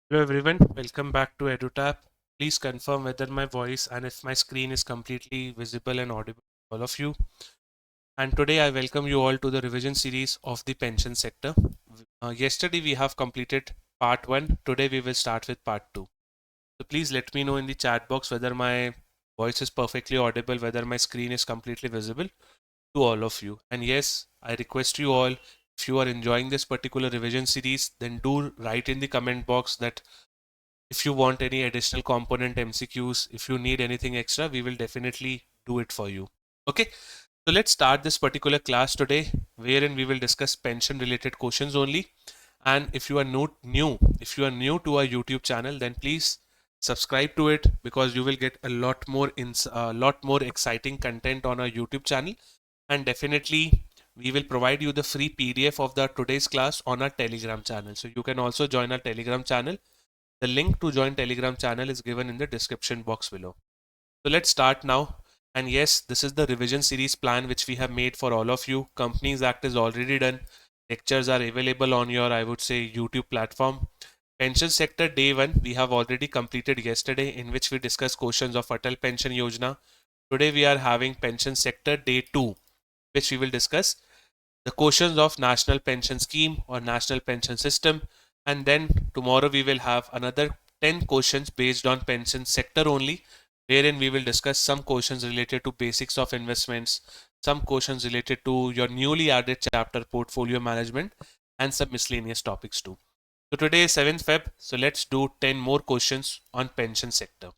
Hello everyone, welcome back to EduTap. Please confirm whether my voice and if my screen is completely visible and audible to all of you. And today I welcome you all to the revision series of the pension sector. Yesterday we have completed part 1. Today we will start with part 2. So please let me know in the chat box whether my voice is perfectly audible, whether my screen is completely visible to all of you. And yes, I request you all, if you are enjoying this particular revision series, then do write in the comment box that if you want any additional component MCQs, if you need anything extra, we will definitely do it for you. Okay, so let's start this particular class today, wherein we will discuss pension related questions only. And if you are if you are new to our YouTube channel, then please subscribe to it because you will get a lot more exciting content on our YouTube channel. And definitely we will provide you the free PDF of the today's class on our Telegram channel. So you can also join our Telegram channel. The link to join Telegram channel is given in the description box below. So let's start now. And yes, this is the revision series plan which we have made for all of you. Companies Act is already done. Lectures are available on your, I would say, YouTube platform. Pension sector day 1 we have already completed yesterday, in which we discussed questions of Atal Pension Yojana. Today we are having pension sector day 2, which we will discuss the questions of national pension scheme or national pension system. And then tomorrow we will have another 10 questions based on pension sector only, wherein we will discuss some questions related to basics of investments, some questions related to your newly added chapter portfolio management, and some miscellaneous topics too. So today is 7th Feb, so let's do 10 more questions on pension sector.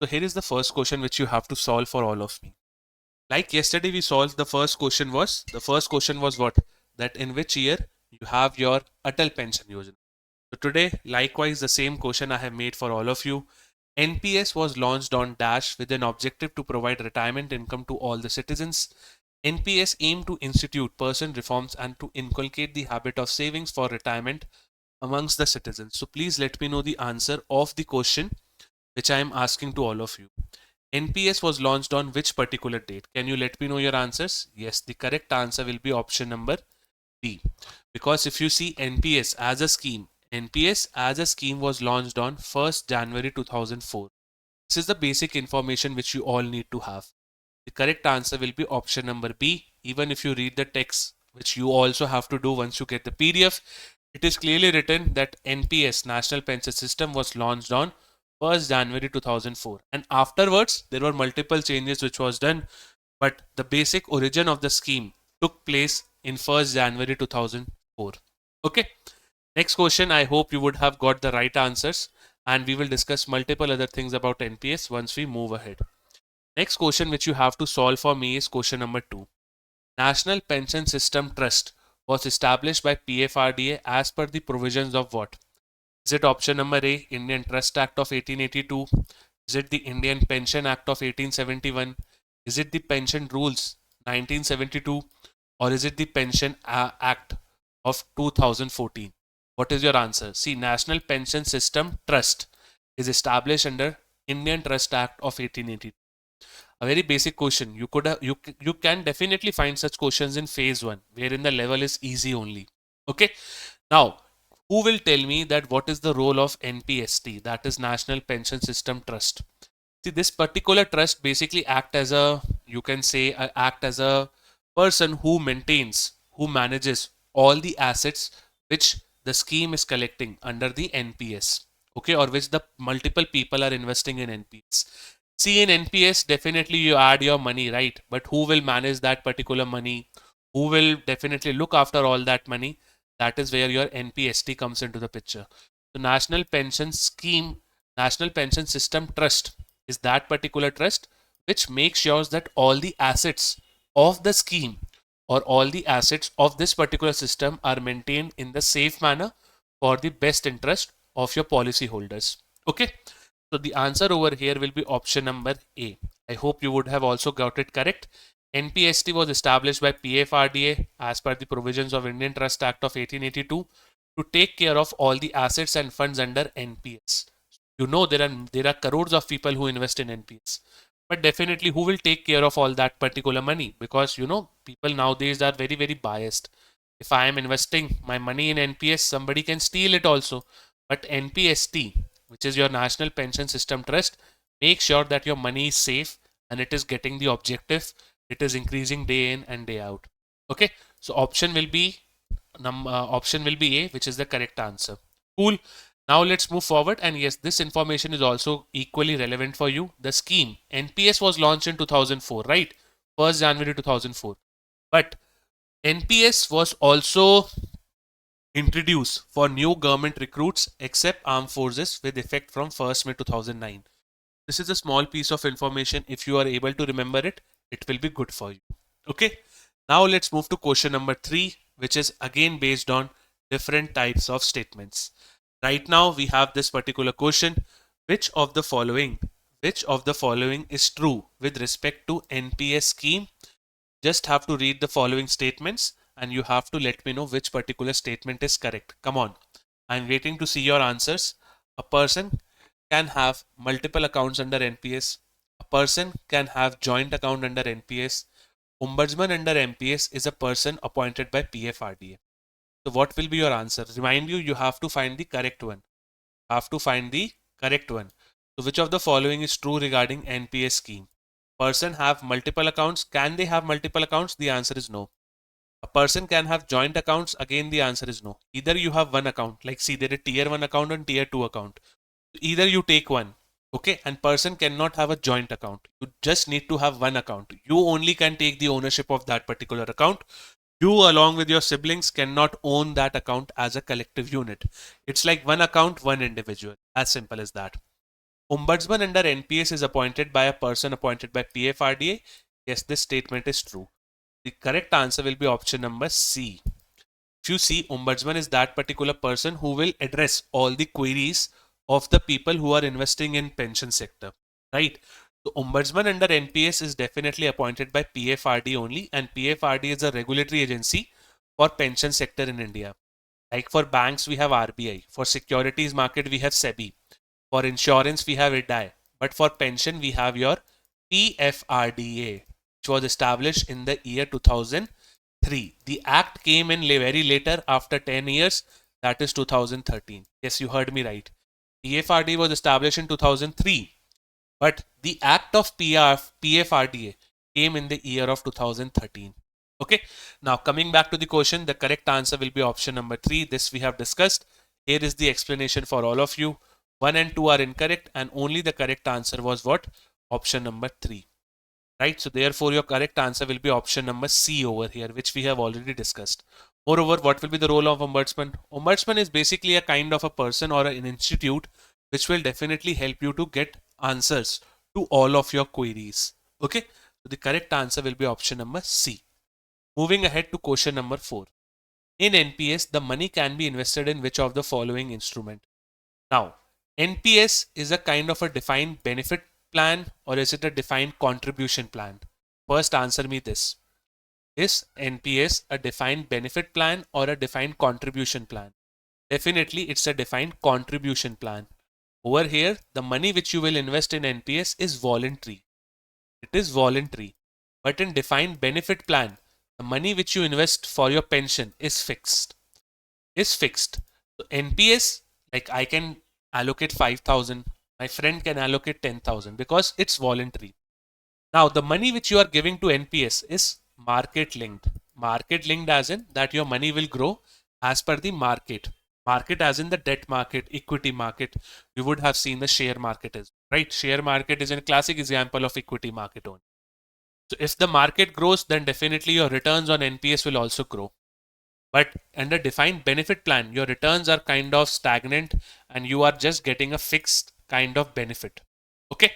So here is the first question which you have to solve for all of me. Like yesterday we solved, the first question was what, that in which year you have your Atal Pension Yojana. So today likewise the same question I have made for all of you. NPS was launched on Dash with an objective to provide retirement income to all the citizens. NPS aimed to institute person reforms and to inculcate the habit of savings for retirement amongst the citizens. So please let me know the answer of the question which I am asking to all of you. NPS was launched on which particular date? Can you let me know your answers? Yes, the correct answer will be option number B. Because if you see NPS as a scheme was launched on 1st January 2004. This is the basic information which you all need to have. The correct answer will be option number B. Even if you read the text, which you also have to do once you get the PDF, it is clearly written that NPS, National Pension System, was launched on 1st January 2004. And afterwards, there were multiple changes which was done, but the basic origin of the scheme took place in 1st January 2004. Okay. Next question, I hope you would have got the right answers, and we will discuss multiple other things about NPS once we move ahead. Next question which you have to solve for me is question number 2. National Pension System Trust was established by PFRDA as per the provisions of what? Is it option number A, Indian Trust Act of 1882? Is it the Indian Pension Act of 1871? Is it the Pension Rules 1972? Or is it the Pension Act of 2014? What is your answer? See, National Pension System Trust is established under Indian Trust Act of 1882. A very basic question. You can definitely find such questions in phase 1, wherein the level is easy only. Okay. Now, who will tell me that what is the role of NPST, that is National Pension System Trust? See, this particular trust basically act as a, you can say, act as a person who maintains, who manages all the assets which the scheme is collecting under the NPS. Okay, or which the multiple people are investing in NPS. See, in NPS, definitely you add your money, right? But who will manage that particular money? Who will definitely look after all that money? That is where your NPST comes into the picture. So, National Pension Scheme, National Pension System Trust is that particular trust which makes sure that all the assets of the scheme or all the assets of this particular system are maintained in the safe manner for the best interest of your policy holders. Okay. So the answer over here will be option number A. I hope you would have also got it correct. NPST was established by PFRDA as per the provisions of Indian Trust Act of 1882 to take care of all the assets and funds under NPS. You know there are crores of people who invest in NPS, but definitely who will take care of all that particular money? Because people nowadays are very biased. If I am investing my money in NPS, somebody can steal it also. But NPST, which is your National Pension System Trust, make sure that your money is safe and it is getting the objective. It is increasing day in and day out. Okay, so option will be A, which is the correct answer. Cool. Now let's move forward. And yes, this information is also equally relevant for you. The scheme NPS was launched in 2004, right? 1st January 2004. But NPS was also introduced for new government recruits except armed forces with effect from 1st May 2009. This is a small piece of information. If you are able to remember it, it will be good for you. Okay. Now let's move to question number 3, which is again based on different types of statements. Right now we have this particular question. Which of the following is true with respect to NPS scheme? Just have to read the following statements and you have to let me know which particular statement is correct. Come on. I'm waiting to see your answers. A person can have multiple accounts under NPS. A person can have joint account under NPS. Ombudsman under NPS is a person appointed by PFRDA. So what will be your answer? Remind you, you have to find the correct one. So which of the following is true regarding NPS scheme? Person have multiple accounts. Can they have multiple accounts? The answer is no. A person can have joint accounts. Again, the answer is no. Either you have one account, like see there is tier 1 account and tier 2 account. Either you take one, okay, and person cannot have a joint account. You just need to have one account. You only can take the ownership of that particular account. You along with your siblings cannot own that account as a collective unit. It's like one account, one individual. As simple as that. Ombudsman under NPS is appointed by a person appointed by PFRDA. Yes, this statement is true. The correct answer will be option number C. If you see, Ombudsman is that particular person who will address all the queries of the people who are investing in pension sector, right? So Ombudsman under NPS is definitely appointed by PFRD only, and PFRD is a regulatory agency for pension sector in India. Like for banks, we have RBI. For securities market, we have SEBI. For insurance, we have IDAI. But for pension, we have your PFRDA, which was established in the year 2003. The act came in very later after 10 years, that is 2013. Yes, you heard me right. PFRDA was established in 2003, but the act of PFRDA came in the year of 2013. Okay, now coming back to the question, the correct answer will be option number 3. This we have discussed. Here is the explanation for all of you. 1 and 2 are incorrect, and only the correct answer was what? Option number 3. Right, so therefore your correct answer will be option number C over here, which we have already discussed. Moreover, what will be the role of Ombudsman? Ombudsman is basically a kind of a person or an institute which will definitely help you to get answers to all of your queries. Okay, so the correct answer will be option number C. Moving ahead to question number 4. In NPS, the money can be invested in which of the following instrument? Now, NPS is a kind of a defined benefit plan, or is it a defined contribution plan? First answer me this. Is NPS a defined benefit plan or a defined contribution plan? Definitely it's a defined contribution plan. Over here, the money which you will invest in NPS is voluntary. It is voluntary. But in defined benefit plan, the money which you invest for your pension is fixed. So NPS, like I can allocate 5,000, my friend can allocate 10,000 because it's voluntary. Now the money which you are giving to NPS is market linked. Market linked as in that your money will grow as per the market. Market as in the debt market, equity market. You would have seen the share market is, right? Share market is a classic example of equity market only. So if the market grows, then definitely your returns on NPS will also grow. But under defined benefit plan, your returns are kind of stagnant and you are just getting a fixed kind of benefit. Okay.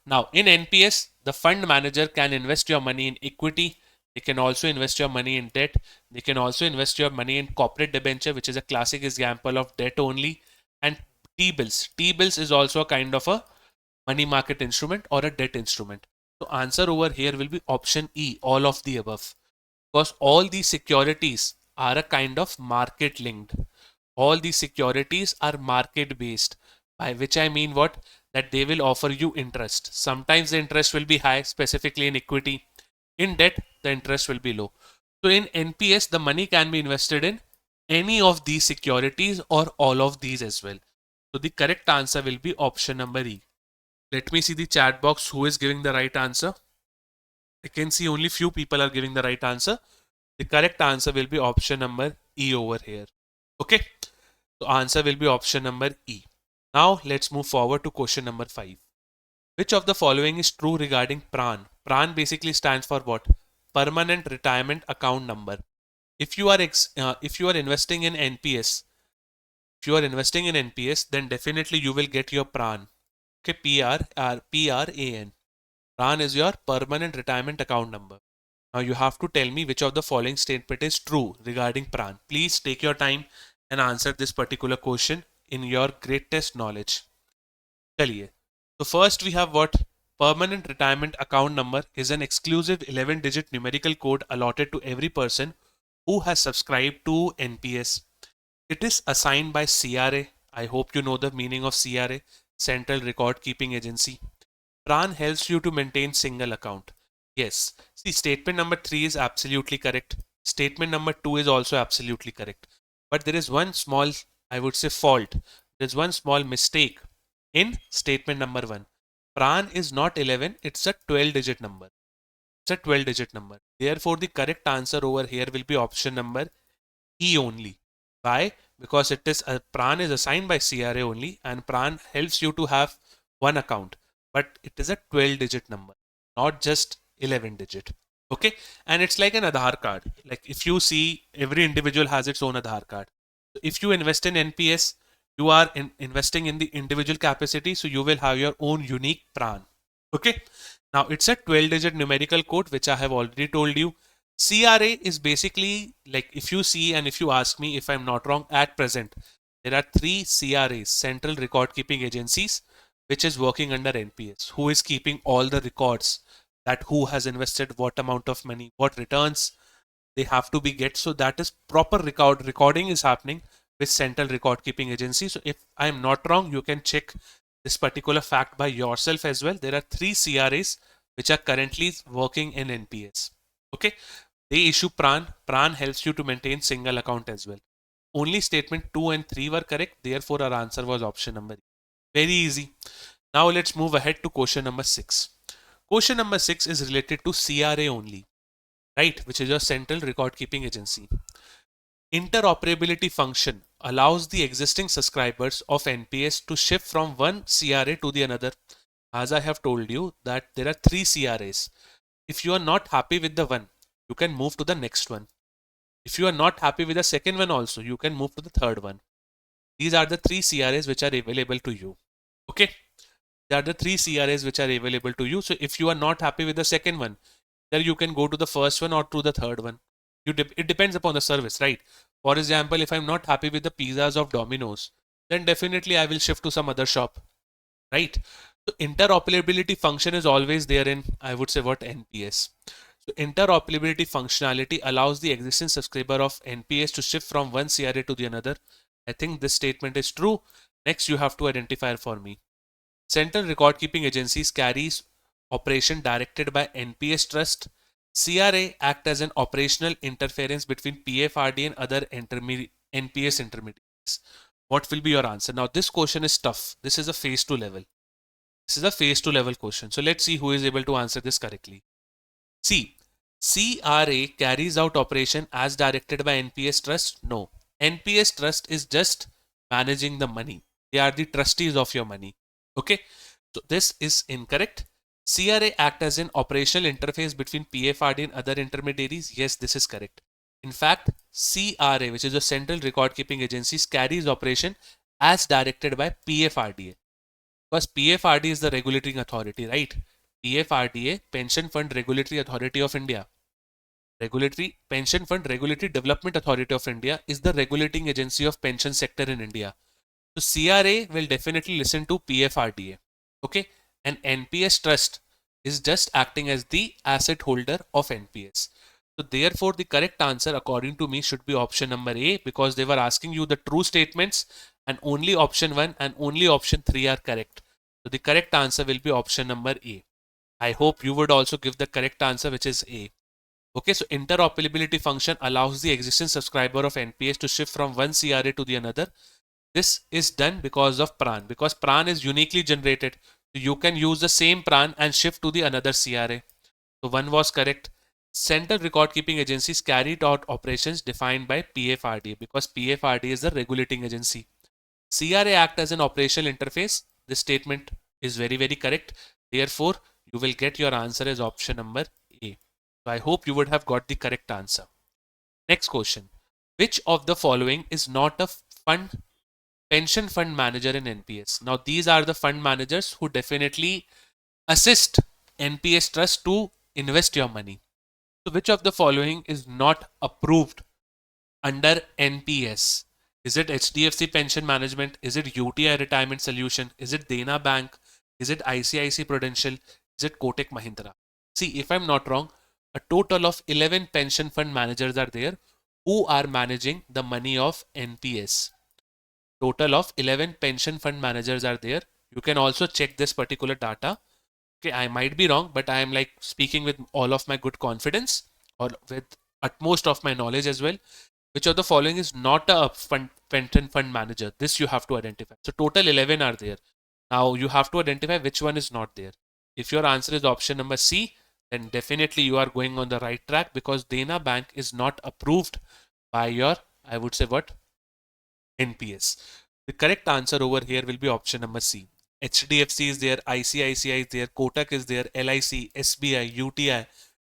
Now in NPS, the fund manager can invest your money in equity. They can also invest your money in debt. They can also invest your money in corporate debenture, which is a classic example of debt only. And T-bills. T-bills is also a kind of a money market instrument or a debt instrument. So answer over here will be option E, all of the above. Because all these securities are a kind of market linked. All these securities are market based, by which I mean what? That they will offer you interest. Sometimes the interest will be high, specifically in equity. In debt, the interest will be low. So in NPS, the money can be invested in any of these securities or all of these as well. So the correct answer will be option number E. Let me see the chat box who is giving the right answer. I can see only few people are giving the right answer. The correct answer will be option number E over here. Okay. So answer will be option number E. Now let's move forward to question number 5. Which of the following is true regarding PRAN? PRAN basically stands for what? Permanent Retirement Account Number. If you are investing in NPS, then definitely you will get your PRAN. Okay, PRAN. PRAN is your Permanent Retirement Account Number. Now you have to tell me which of the following statement is true regarding PRAN. Please take your time and answer this particular question in your greatest knowledge. चलिए. So first we have what? Permanent Retirement Account Number is an exclusive 11-digit numerical code allotted to every person who has subscribed to NPS. It is assigned by CRA. I hope you know the meaning of CRA, Central Record Keeping Agency. PRAN helps you to maintain single account. Yes. See, statement number 3 is absolutely correct. Statement number 2 is also absolutely correct. But there is one small, I would say, fault. There's one small mistake in statement number 1. PRAN is not 11, it's a 12-digit number. It's a 12-digit number. Therefore, the correct answer over here will be option number E only. Why? Because it is PRAN is assigned by CRA only, and PRAN helps you to have one account. But it is a 12-digit number, not just 11-digit. Okay, and it's like an Aadhaar card. Like if you see, every individual has its own Aadhaar card. If you invest in NPS, you are investing in the individual capacity, so you will have your own unique PRAN. Okay, now it's a 12-digit numerical code, which I have already told you. CRA is basically, like, if you see and if you ask me if I'm not wrong, at present there are 3 CRAs, Central Record Keeping Agencies, which is working under NPS, who is keeping all the records, that who has invested what amount of money, what returns they have to be get. So that is proper recording is happening with Central Record Keeping Agency. So if I am not wrong, you can check this particular fact by yourself as well. There are 3 CRAs which are currently working in NPS. Okay, they issue PRAN. PRAN helps you to maintain single account as well. Only statement 2 and 3 were correct. Therefore, our answer was option number E. Very easy. Now let's move ahead to question number 6. Question number 6 is related to CRA only, right? Which is your Central Record Keeping Agency. Interoperability function allows the existing subscribers of NPS to shift from one CRA to the another. As I have told you that there are 3 CRAs. If you are not happy with the one, you can move to the next one. If you are not happy with the second one also, you can move to the third one. These are the 3 CRAs which are available to you. Okay, there are the 3 CRAs which are available to you. So if you are not happy with the second one, then you can go to the first one or to the third one. It depends upon the service, right? For example, if I'm not happy with the pizzas of Domino's, then definitely I will shift to some other shop, right? So interoperability function is always there in, I would say, what, NPS. So interoperability functionality allows the existing subscriber of NPS to shift from one CRA to the another. I think this statement is true. Next, you have to identify for me. Central Record Keeping Agencies carries operation directed by NPS Trust. CRA act as an operational interference between PFRD and other NPS intermediaries. What will be your answer? Now this question is tough. This is a phase 2 level. This is a phase 2 level question. So let's see who is able to answer this correctly. See, CRA carries out operation as directed by NPS Trust? No. NPS Trust is just managing the money. They are the trustees of your money. Okay, so this is incorrect. CRA act as an operational interface between PFRD and other intermediaries. Yes, this is correct. In fact, CRA, which is the Central Record Keeping Agencies, carries operation as directed by PFRDA. Because PFRD is the regulating authority, right? PFRDA, Pension Fund Regulatory Authority of India. Pension Fund Regulatory Development Authority of India is the regulating agency of pension sector in India. So CRA will definitely listen to PFRDA. Okay, and NPS Trust is just acting as the asset holder of NPS. So therefore, the correct answer according to me should be option number A, because they were asking you the true statements and only option 1 and only option 3 are correct. So the correct answer will be option number A. I hope you would also give the correct answer, which is A. Okay, so interoperability function allows the existing subscriber of NPS to shift from one CRA to the another. This is done because of PRAN, because PRAN is uniquely generated. So you can use the same PRAN and shift to the another CRA. So one was correct. Central Record Keeping Agencies carried out operations defined by PFRDA, because PFRDA is the regulating agency. CRA act as an operational interface. This statement is very, very correct. Therefore, you will get your answer as option number A. So I hope you would have got the correct answer. Next question. Which of the following is not a pension fund manager in NPS? Now, these are the fund managers who definitely assist NPS trust to invest your money. So, which of the following is not approved under NPS? Is it HDFC Pension Management? Is it UTI Retirement Solution? Is it Dena Bank? Is it ICICI Prudential? Is it Kotak Mahindra? See, if I'm not wrong, a total of 11 pension fund managers are there who are managing the money of NPS. Total of 11 pension fund managers are there. You can also check this particular data. Okay, I might be wrong, but I am like speaking with all of my good confidence or with utmost of my knowledge as well. Which of the following is not a pension fund manager? This you have to identify. So total 11 are there. Now you have to identify which one is not there. If your answer is option number C, then definitely you are going on the right track, because Dena Bank is not approved by your, I would say what, NPS. The correct answer over here will be option number C. HDFC is there, ICICI is there, Kotak is there, LIC, SBI, UTI,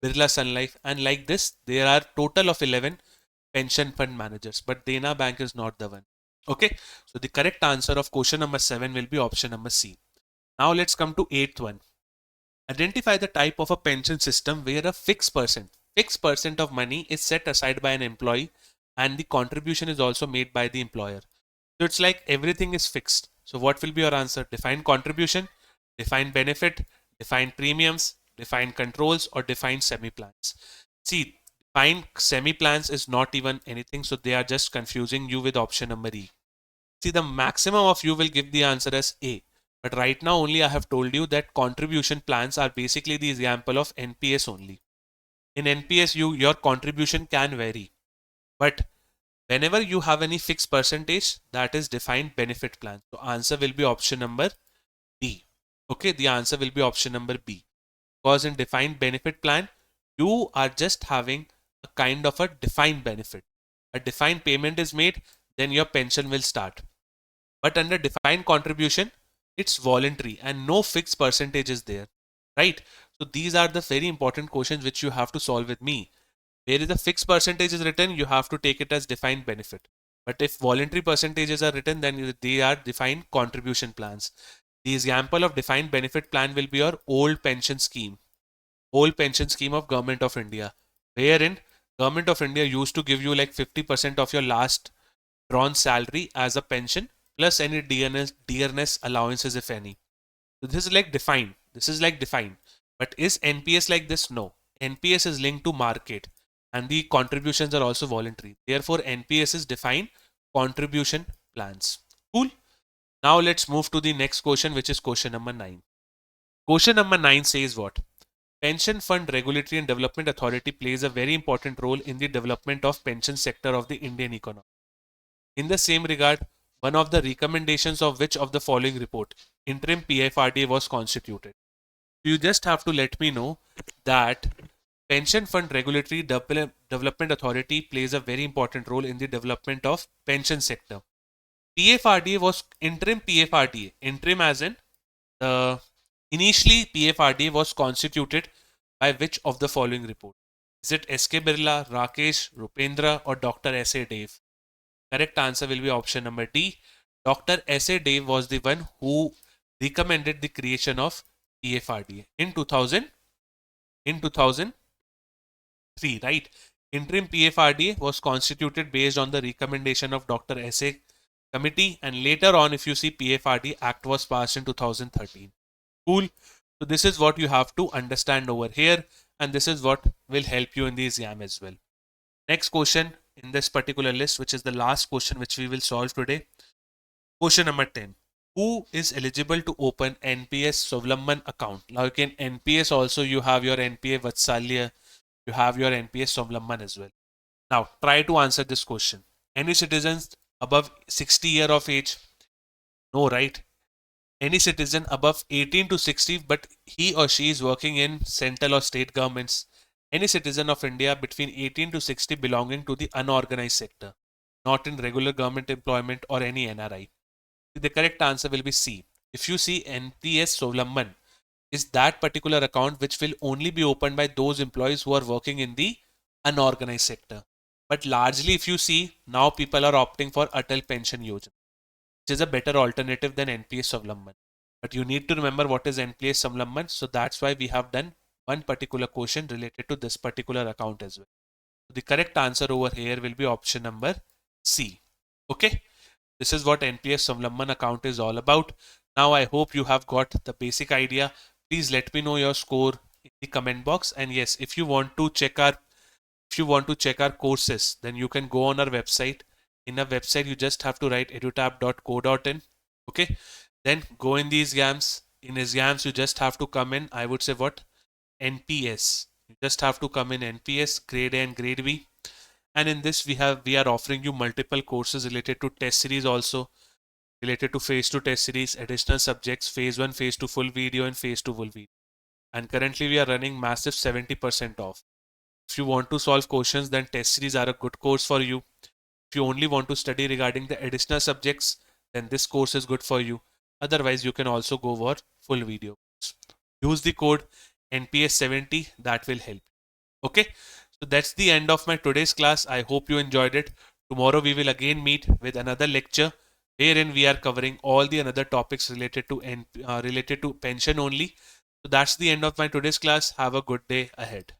Birla Sun Life, and like this, there are total of 11 pension fund managers, but Dena Bank is not the one. Okay, so the correct answer of question number 7 will be option number C. Now let's come to 8th one. Identify the type of a pension system where a fixed percent of money is set aside by an employee and the contribution is also made by the employer. So it's like everything is fixed. So what will be your answer? Defined contribution, defined benefit, defined premiums, defined controls, or defined semi-plans. See, defined semi-plans is not even anything. So they are just confusing you with option number E. See, the maximum of you will give the answer as A. But right now only I have told you that contribution plans are basically the example of NPS only. In NPS, your contribution can vary. But whenever you have any fixed percentage, that is defined benefit plan. So answer will be option number B. Okay, the answer will be option number B. Because in defined benefit plan, you are just having a kind of a defined benefit. A defined payment is made, then your pension will start. But under defined contribution, it's voluntary and no fixed percentage is there, right? So these are the very important questions which you have to solve with me. Where is the fixed percentage is written, you have to take it as defined benefit. But if voluntary percentages are written, then they are defined contribution plans. The example of defined benefit plan will be your old pension scheme of Government of India, wherein Government of India used to give you like 50% of your last drawn salary as a pension, plus any dearness allowances, if any. So this is like defined. This is like defined. But is NPS like this? No. NPS is linked to market and the contributions are also voluntary. Therefore, NPS is defined contribution plans. Cool. Now let's move to the next question, which is question number 9. Question number 9 says what? Pension Fund Regulatory and Development Authority plays a very important role in the development of pension sector of the Indian economy. In the same regard, one of the recommendations of which of the following report interim PFRDA was constituted? You just have to let me know that Pension Fund Regulatory Development Authority plays a very important role in the development of pension sector. PFRDA was interim PFRDA. Interim as in the initially PFRDA was constituted by which of the following report? Is it SK Birla, Rakesh, Rupendra, or Dr. S.A. Dave? Correct answer will be option number D. Dr. S.A. Dave was the one who recommended the creation of PFRDA in 2003, right? Interim PFRDA was constituted based on the recommendation of Dr. S.A. committee, and later on, if you see, PFRDA Act was passed in 2013. Cool. So this is what you have to understand over here, and this is what will help you in the exam as well. Next question in this particular list, which is the last question which we will solve today. Question number 10. Who is eligible to open NPS Swavlamban account? Now, in NPS also you have your NPA Vatsalya, you have your NPS Swavlamban as well. Now, try to answer this question. Any citizens above 60 year of age? No, right? Any citizen above 18 to 60, but he or she is working in central or state governments. Any citizen of India between 18 to 60 belonging to the unorganized sector, not in regular government employment or any NRI. The correct answer will be C. If you see NPS Solamman, is that particular account which will only be opened by those employees who are working in the unorganized sector. But largely, if you see, now people are opting for Atal Pension Yojana, which is a better alternative than NPS Savlamban. But you need to remember what is NPS Savlamban. So that's why we have done one particular question related to this particular account as well. So the correct answer over here will be option number C. Okay. This is what NPS Savlamban account is all about. Now I hope you have got the basic idea. Please let me know your score in the comment box. And yes, if you want to check our courses, then you can go on our website. In our website, you just have to write edutab.co.in. Okay. Then go in these exams. In exams, you just have to come in, I would say what? NPS. You just have to come in NPS, grade A and grade B. And in this, we are offering you multiple courses related to test series also, related to phase 2 test series, additional subjects, phase 1, phase 2 full video and phase 2 full video. And currently we are running massive 70% off. If you want to solve questions, then test series are a good course for you. If you only want to study regarding the additional subjects, then this course is good for you. Otherwise, you can also go for full video. Use the code NPS70, that will help. Okay, so that's the end of my today's class. I hope you enjoyed it. Tomorrow we will again meet with another lecture wherein we are covering all the another topics related to pension only. So that's the end of my today's class. Have a good day ahead.